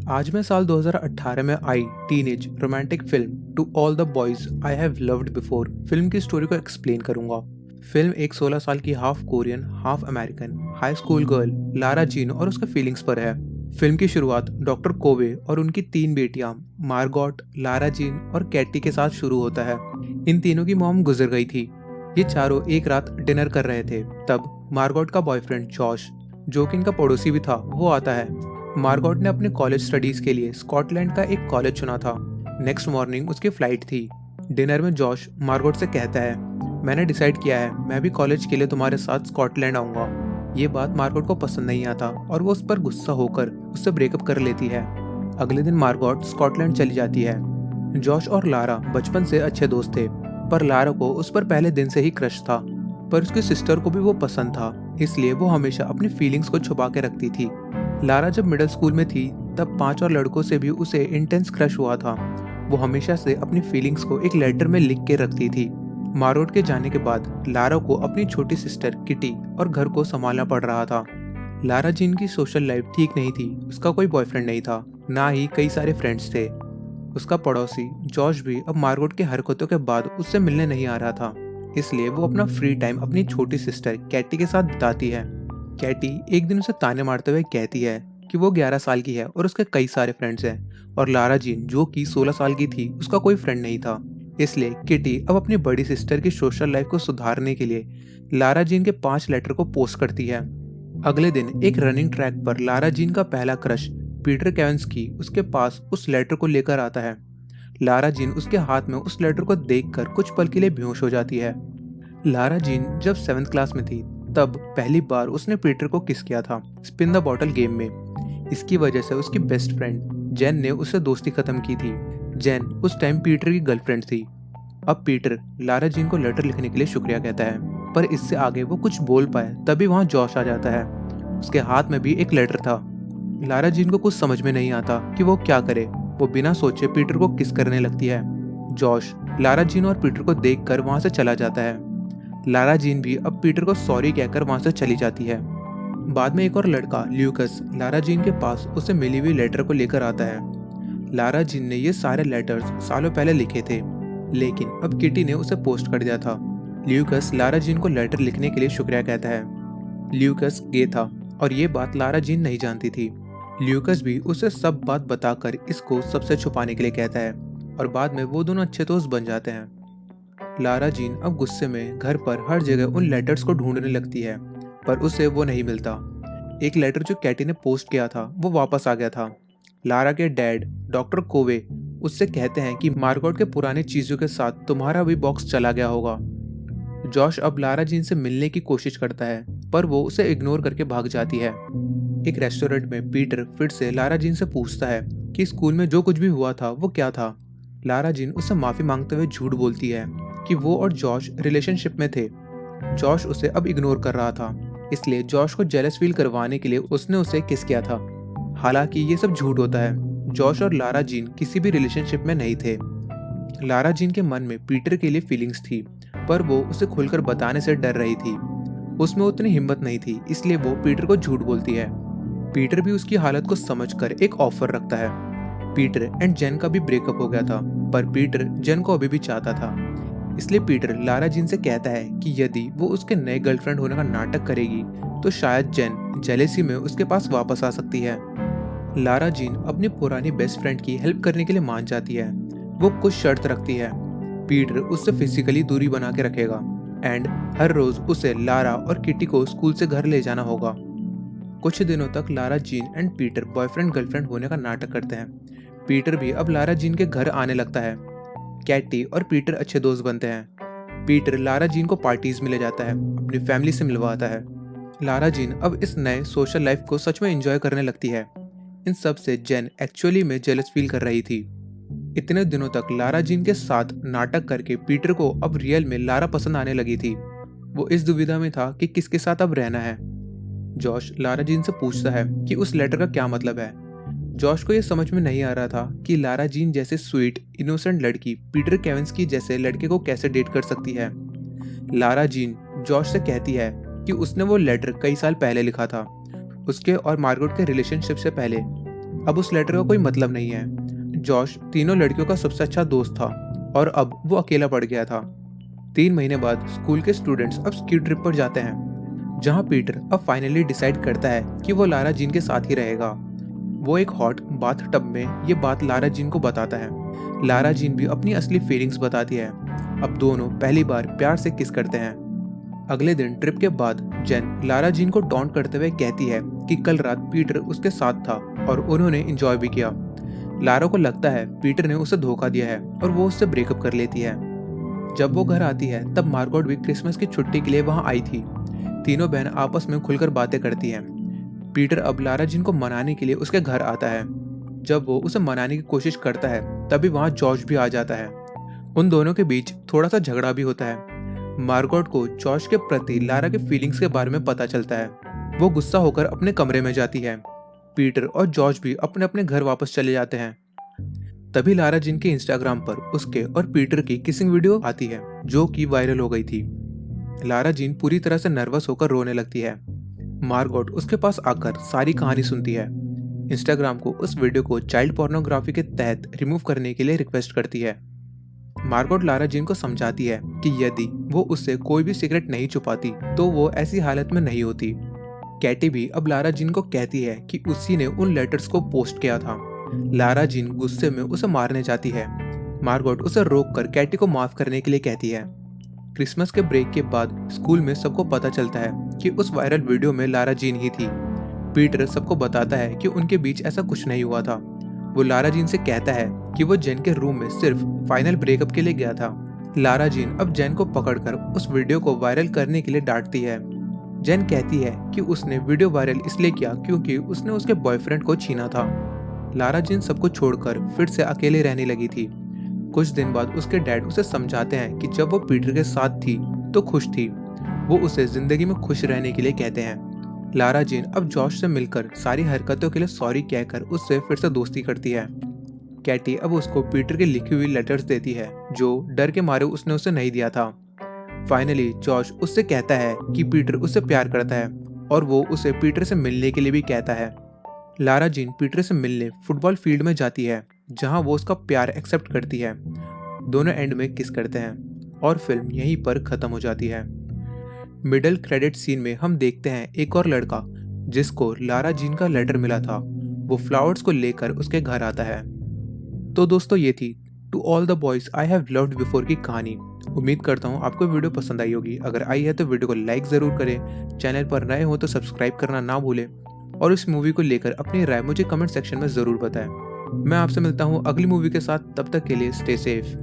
आज मैं साल 2018 में आई teenage romantic film to all the boys I have loved before film की स्टोरी को एक्सप्लेन करूंगा। फिल्म एक 16 साल की half Korean half American high school girl Lara Jean और उसके फीलिंग्स पर है। फिल्म की शुरुआत डॉक्टर कोवे और उनकी 3 बेटियां मार्गोट, लारा जीन और कैटी के साथ शुरू होता है। इन तीनों की मॉम गुजर गई थी। ये चारों एक रात डिनर कर रहे थे, तब मार्गोट का बॉयफ्रेंड जॉश, जो कि इनका पड़ोसी भी था, वो आता है। मार्गोट ने अपने कॉलेज स्टडीज के लिए स्कॉटलैंड का एक कॉलेज चुना था। नेक्स्ट मॉर्निंग उसकी फ्लाइट थी। डिनर में जॉश मार्गोट से कहता है, मैंने डिसाइड किया है मैं भी कॉलेज के लिए तुम्हारे साथ स्कॉटलैंड आऊंगा। ये बात मार्गोट को पसंद नहीं आता और वो उस पर गुस्सा होकर उससे ब्रेकअप कर लेती है। अगले दिन मार्गोट स्कॉटलैंड चली जाती है। जॉश और लारा बचपन से अच्छे दोस्त थे, पर लारा को उस पर पहले दिन से ही क्रश था। पर उसकी सिस्टर को भी वो पसंद था, इसलिए वो हमेशा अपनी फीलिंग्स को छुपा के रखती थी। लारा जब मिडिल स्कूल में थी तब 5 और लड़कों से भी उसे इंटेंस क्रश हुआ था। वो हमेशा से अपनी फीलिंग्स को एक लेटर में लिख के रखती थी। मार्गोट के जाने के बाद लारा को अपनी छोटी सिस्टर किटी और घर को संभालना पड़ रहा था। लारा जीन की सोशल लाइफ ठीक नहीं थी। उसका कोई बॉयफ्रेंड नहीं था, ना ही कई सारे फ्रेंड्स थे। उसका पड़ोसी जॉश भी अब मार्गोट के हरकतों के बाद उससे मिलने नहीं आ रहा था, इसलिए वो अपना फ्री टाइम अपनी छोटी सिस्टर कैटी के साथ बिताती है। कैटी एक दिन उसे ताने मारते हुए कहती है कि वो 11 साल की है और उसके कई सारे फ्रेंड्स हैं, और लारा जीन जो कि 16 साल की थी उसका कोई फ्रेंड नहीं था। इसलिए किटी अब अपनी बड़ी सिस्टर की सोशल लाइफ को सुधारने के लिए लारा जीन के 5 लेटर को पोस्ट करती है। अगले दिन एक रनिंग ट्रैक पर लारा जीन का पहला क्रश पीटर केविंस्की उसके पास उस लेटर को लेकर आता है। लारा जीन उसके हाथ में उस लेटर को देखकर कुछ पल के लिए बेहोश हो जाती है। लारा जीन जब 7th क्लास में थी तब पहली बार उसने पीटर को किस किया था स्पिन द बॉटल गेम में। इसकी वजह से उसकी बेस्ट फ्रेंड जेन ने उससे दोस्ती खत्म की थी। जेन उस टाइम पीटर की गर्लफ्रेंड थी। अब पीटर लारा जीन को लेटर लिखने के लिए शुक्रिया कहता है, पर इससे आगे वो कुछ बोल पाए तभी वहाँ जॉश आ जाता है। उसके हाथ में भी एक लेटर था। लारा जीन को कुछ समझ में नहीं आता कि वो क्या करे। वो बिना सोचे पीटर को किस करने लगती है। जॉश लारा जीन और पीटर को देखकर वहां से चला जाता है। लारा जीन भी अब पीटर को सॉरी कहकर वहां से चली जाती है। बाद में एक और लड़का ल्यूकस लारा जीन के पास उसे मिली हुई लेटर को लेकर आता है। लारा जीन ने ये सारे लेटर्स सालों पहले लिखे थे, लेकिन अब किटी ने उसे पोस्ट कर दिया था। ल्यूकस लारा जीन को लेटर लिखने के लिए शुक्रिया कहता है। ल्यूकस गे था और ये बात लारा जीन नहीं जानती थी। ल्यूकस भी उसे सब बात बताकर इसको सबसे छुपाने के लिए कहता है, और बाद में वो दोनों अच्छे दोस्त बन जाते हैं। लारा जीन अब गुस्से में घर पर हर जगह उन लेटर्स को ढूंढने लगती है, पर उसे वो नहीं मिलता। एक लेटर जो कैटी ने पोस्ट किया था वो वापस आ गया था। लारा के डैड डॉक्टर कोवे उससे कहते हैं कि मार्गोट के पुराने चीजों के साथ तुम्हारा भी बॉक्स चला गया होगा। जॉश अब लारा जीन से मिलने की कोशिश करता है, पर वो उसे इग्नोर करके भाग जाती है। एक रेस्टोरेंट में पीटर फिर से लारा जीन से पूछता है कि स्कूल में जो कुछ भी हुआ था वो क्या था। लारा जीन उससे माफी मांगते हुए झूठ बोलती है कि वो और जॉश रिलेशनशिप में थे। जॉश उसे अब इग्नोर कर रहा था, इसलिए जॉश को जेलस फील करवाने के लिए उसने उसे किस किया था। हालांकि ये सब झूठ होता है। जॉश और लारा जीन किसी भी रिलेशनशिप में नहीं थे। लारा जीन के मन में पीटर के लिए फीलिंग्स थी, पर वो उसे खुलकर बताने से डर रही थी। उसमें उतनी हिम्मत नहीं थी, इसलिए वो पीटर को झूठ बोलती है। पीटर भी उसकी हालत को समझकर एक ऑफर रखता है। पीटर एंड जेन का भी ब्रेकअप हो गया था, पर पीटर जेन को अभी भी चाहता था। इसलिए पीटर लारा जीन से कहता है कि यदि वो उसके नए गर्लफ्रेंड होने का नाटक करेगी तो शायद जेन जेलेसी में उसके पास वापस आ सकती है। लारा जीन अपनी पुरानी बेस्ट फ्रेंड की हेल्प करने के लिए मान जाती है। वो कुछ शर्त रखती है। पीटर उससे फिजिकली दूरी बना के रखेगा एंड हर रोज उसे लारा और किटी को स्कूल से घर ले जाना होगा। कुछ दिनों तक Lara gene and Peter boyfriend girlfriend होने का नाटक करते हैं। पीटर भी अब लारा जीन के घर आने लगता है। कैटी और पीटर अच्छे दोस्त बनते हैं। पीटर लारा जीन को पार्टीज में ले जाता है, अपनी फैमिली से मिलवाता है। लारा जीन अब इस नए सोशल लाइफ को सच में एंजॉय करने लगती है। इन सब से जेन एक्चुअली में जेलस फील कर रही थी। इतने दिनों तक लारा जीन के साथ नाटक करके पीटर को अब रियल में लारा पसंद आने लगी थी। वो इस दुविधा में था कि किसके साथ अब रहना है। जॉश लारा जीन से पूछता है कि उस लेटर का क्या मतलब है। जॉश को यह समझ में नहीं आ रहा था कि लारा जीन जैसे स्वीट इनोसेंट लड़की पीटर केविंस्की जैसे लड़के को कैसे डेट कर सकती है। लारा जीन जॉश से कहती है कि उसने वो लेटर कई साल पहले लिखा था, उसके और मार्गोट के रिलेशनशिप से पहले। अब उस लेटर का कोई मतलब नहीं है। जॉश तीनों लड़कियों का सबसे अच्छा दोस्त था और अब वो अकेला पड़ गया था। 3 महीने बाद स्कूल के स्टूडेंट्स अब स्की ट्रिप पर जाते हैं, जहाँ पीटर अब फाइनली डिसाइड करता है कि वो लारा जीन के साथ ही रहेगा। वो एक हॉट बाथ टब में ये बात लारा जीन को बताता है। लारा जीन भी अपनी असली फीलिंग्स बताती है। अब दोनों पहली बार प्यार से किस करते हैं। अगले दिन ट्रिप के बाद जेन लारा जीन को टॉन्ट करते हुए कहती है कि कल रात पीटर उसके साथ था और उन्होंने एंजॉय भी किया। लारा को लगता है पीटर ने उसे धोखा दिया है और वो उससे ब्रेकअप कर लेती है। जब वो घर आती है तब मार्गोट भी क्रिसमस की छुट्टी के लिए वहां आई थी। तीनों बहन आपस में खुलकर बातें करती हैं। पीटर अब लारा जीन को मनाने के लिए उसके घर आता है। जब वो उसे मनाने की कोशिश करता है तभी वहां जॉर्ज भी आ जाता है। उन दोनों के बीच थोड़ा सा झगड़ा भी होता है। मार्गोट को जॉर्ज के प्रति लारा के फीलिंग्स के बारे में पता चलता है। वो गुस्सा होकर अपने कमरे में जाती है। पीटर और जॉर्ज भी अपने अपने घर वापस चले जाते हैं। तभी लारा जीन के इंस्टाग्राम पर उसके और पीटर की किसिंग वीडियो आती है जो कि वायरल हो गई थी। लारा जीन पूरी तरह से नर्वस होकर रोने लगती है। मार्गोट उसके पास आकर सारी कहानी सुनती है। इंस्टाग्राम को उस वीडियो को चाइल्ड पोर्नोग्राफी के तहत रिमूव करने के लिए रिक्वेस्ट करती है। मार्गोट लारा जीन को समझाती है कि यदि वो उससे कोई भी सीक्रेट नहीं छुपाती तो वो ऐसी हालत में नहीं होती। कैटी भी अब लारा जीन को कहती है कि उसी ने उन लेटर्स को पोस्ट किया था। लारा जीन गुस्से में उसे मारने जाती है। मार्गोट उसे रोककर कैटी को माफ करने के लिए कहती है। क्रिसमस के ब्रेक के बाद स्कूल में सबको पता चलता है कि उस वायरल वीडियो में लारा जीन ही थी। पीटर सबको बताता है कि उनके बीच ऐसा कुछ नहीं हुआ था। वो लारा जीन से कहता है कि वो जेन के रूम में सिर्फ फाइनल ब्रेकअप के लिए गया था। लारा जीन अब जेन को पकड़कर उस वीडियो को वायरल करने के लिए डांटती है। जेन कहती है कि उसने वीडियो वायरल इसलिए किया क्योंकि उसने उसके बॉयफ्रेंड को छीना था। लारा जीन सबको छोड़कर फिर से अकेले रहने लगी थी। कुछ दिन बाद उसके डैड उसे समझाते हैं कि जब वो पीटर के साथ थी तो खुश थी। वो उसे जिंदगी में खुश रहने के लिए कहते हैं। लारा जीन अब जॉश से मिलकर सारी हरकतों के लिए सॉरी कहकर उससे फिर से दोस्ती करती है। कैटी अब उसको पीटर के लिखी हुई लेटर्स देती है जो डर के मारे उसने उसे नहीं दिया था। फाइनली जॉश उससे कहता है कि पीटर उससे प्यार करता है और वो उसे पीटर से मिलने के लिए भी कहता है। लारा जीन पीटर से मिलने फुटबॉल फील्ड में जाती है जहां वो उसका प्यार एक्सेप्ट करती है। दोनों एंड में किस करते हैं और फिल्म यहीं पर खत्म हो जाती है। मिडल क्रेडिट सीन में हम देखते हैं एक और लड़का जिसको लारा जीन का लेटर मिला था। वो फ्लावर्स को लेकर उसके घर आता है। तो दोस्तों ये थी to all the boys I have loved before की कहानी। उम्मीद करता हूँ आपको वीडियो पसंद आई होगी। अगर आई है तो वीडियो को लाइक ज़रूर करें। चैनल पर नए हो तो सब्सक्राइब करना ना भूलें और इस मूवी को लेकर अपनी राय मुझे कमेंट सेक्शन में ज़रूर बताएं। मैं आपसे मिलता हूँ अगली मूवी के साथ। तब तक के लिए स्टे सेफ।